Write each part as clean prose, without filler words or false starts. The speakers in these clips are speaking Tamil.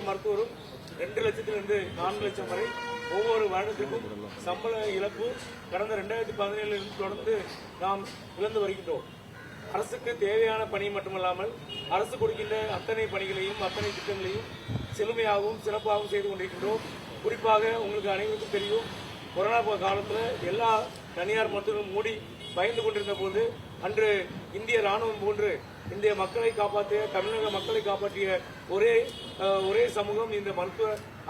மருத்துவரும் 2 லட்சத்திலிருந்து 4 லட்சம் வரை ஒவ்வொரு வருடத்திற்கும் சம்பள இழப்பு கடந்த 2017 தொடர்ந்து நாம் இழந்து வருகின்றோம். அரசுக்கு தேவையான பணி மட்டுமல்லாமல் அரசு கொடுக்கின்ற அத்தனை பணிகளையும் அத்தனை திட்டங்களையும் செழுமையாகவும் சிறப்பாகவும் செய்து கொண்டிருக்கின்றோம். குறிப்பாக உங்களுக்கு அனைவருக்கும் தெரியும், கொரோனா காலத்தில் எல்லா தனியார் மருத்துவர்களும் மூடி பயந்து கொண்டிருந்த போது அன்று இந்திய ராணுவம் போன்று இந்திய மக்களை காப்பாற்றிய தமிழக மக்களை காப்பாற்றிய ஒரே சமூகம் இந்த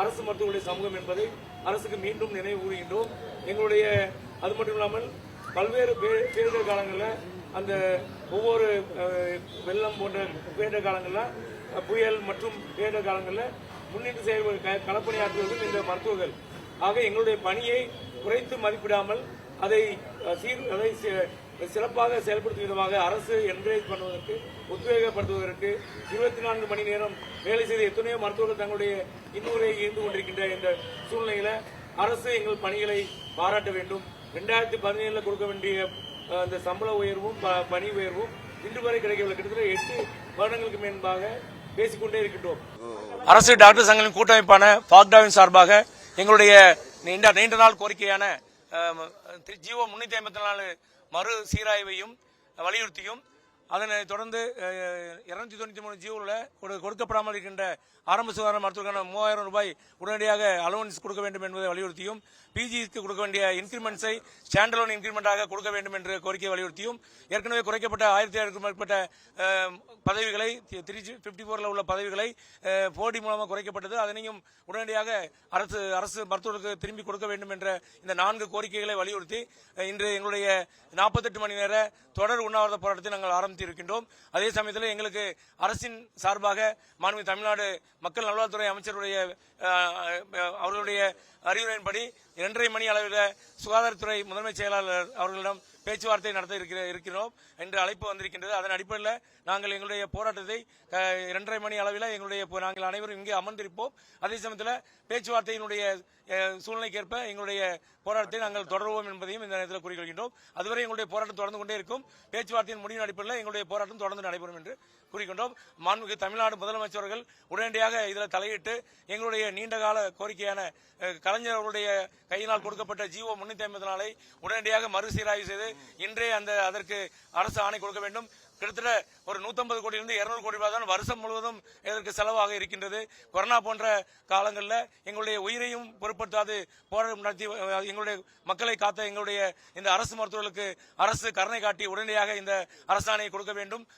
அரசு மருத்துவருடைய சமூகம் என்பதை அரசுக்கு மீண்டும் நினைவு கூறுகின்றோம். எங்களுடைய அது மட்டும் இல்லாமல் பல்வேறு பேரிடர் காலங்களில் அந்த ஒவ்வொரு வெள்ளம் போன்ற பேரிடர் காலங்களில் புயல் மற்றும் பேரிடர் காலங்களில் முன்னிட்டு செயல்பட களப்பணியாற்றுவதும் இந்த மருத்துவர்கள். ஆக எங்களுடைய பணியை குறைத்து மதிப்பிடாமல் அதை சிறப்பாக செயல்படுத்தும் விதமாக அரசு என்கரேஜ் பண்ணுவதற்கு உத்வேகப்படுத்துவதற்கு 24 மணி நேரம் வேலை செய்த எத்தனையோ மருத்துவர்கள் தங்களுடைய இன்னுரை இருந்து கொண்டிருக்கின்ற இந்த சூழ்நிலையில அரசு எங்கள் பணிகளை பாராட்ட வேண்டும். 2017 கொடுக்க வேண்டிய அந்த சம்பள உயர்வும் பணி உயர்வும் இன்று வரை கிடைக்கவில்லை. கிட்டத்தட்ட 8 வருடங்களுக்கு மேன்பாக பேசிக்கொண்டே இருக்கின்றோம். அரசு டாக்டர் சங்கங்களின் கூட்டமைப்பான பாக்டாவின் சார்பாக எங்களுடைய நீண்ட நாள் கோரிக்கையான ஜிஓ 354 மறு சீராய்வையும் வலியுறுத்தியும் அதனைத் தொடர்ந்து 293 ஜிஓவில் கொடுக்கப்படாமல் இருக்கின்ற ஆரம்ப சுகாதார மருத்துவருக்கான 3000 ரூபாய் உடனடியாக அலோவன்ஸ் கொடுக்க வேண்டும் என்பதை வலியுறுத்தியும் பிஜிக்கு கொடுக்க வேண்டிய இன்கிரிமெண்ட்ஸை ஸ்டாண்டலோன் இன்கிரிமெண்டாக கொடுக்க வேண்டும் என்ற கோரிக்கையை வலியுறுத்தியும் ஏற்கனவே குறைக்கப்பட்ட 1700க்கும் மேற்பட்ட பதவிகளை 354 உள்ள பதவிகளை 4D மூலமாக குறைக்கப்பட்டது. அதனையும் உடனடியாக அரசு மருத்துவர்களுக்கு திரும்பி கொடுக்க வேண்டும் என்ற இந்த 4 கோரிக்கைகளை வலியுறுத்தி இன்று எங்களுடைய 48 மணி நேர தொடர் உண்ணாவிரத போராட்டத்தை நாங்கள் ஆரம்பித்து இருக்கின்றோம். அதே சமயத்தில் எங்களுக்கு அரசின் சார்பாக மாண்புமிகு தமிழ்நாடு மக்கள் நல்வாழ்வுத்துறை அமைச்சருடைய அவர்களுடைய அறிவுரையின்படி 2:30 மணி அளவில் சுகாதாரத்துறை முதன்மை செயலாளர் அவர்களிடம் பேச்சுவார்த்தை நடத்த இருக்கிறோம் என்று அழைப்பு வந்திருக்கின்றது. அதன் அடிப்படையில் நாங்கள் எங்களுடைய போராட்டத்தை 2:30 மணி அளவில் நாங்கள் அனைவரும் இங்கே அமர்ந்திருப்போம். அதே சமயத்தில் பேச்சுவார்த்தையினுடைய சூழ்நிலைக்கேற்ப எங்களுடைய போராட்டத்தை நாங்கள் தொடருவோம் என்பதையும் இந்த நேரத்தில் கூறிக்கொள்கின்றோம். அதுவரை எங்களுடைய போராட்டம் தொடர்ந்து கொண்டே இருக்கும். பேச்சுவார்த்தையின் முடிவின் அடிப்படையில் எங்களுடைய போராட்டம் தொடர்ந்து நடைபெறும் என்று கூறிக்கொண்டோம். மாண்புமிகு தமிழ்நாடு முதலமைச்சர்கள் உடனடியாக இதில் தலையிட்டு எங்களுடைய நீண்டகால கோரிக்கையான கலைஞர் அவருடைய கையினால் கொடுக்கப்பட்ட ஜிஓ 354 உடனடியாக மறுசீராய்வு செய்து இன்றே அதற்கு அரசு ஆணை கொடுக்க வேண்டும். கிட்டத்தட்ட ஒரு 150 கோடியிலிருந்து 200 கோடி ரூபாய் தான் வருஷம் முழுவதும் இதற்கு செலவாக இருக்கின்றது. கொரோனா போன்ற காலங்களில் எங்களுடைய உயிரையும் பொருட்படுத்தாது போராட்டம் நடத்தி எங்களுடைய மக்களை காத்த எங்களுடைய இந்த அரசு மருத்துவர்களுக்கு அரசு கருணை காட்டி உடனடியாக இந்த அரசாணையை கொடுக்க வேண்டும்.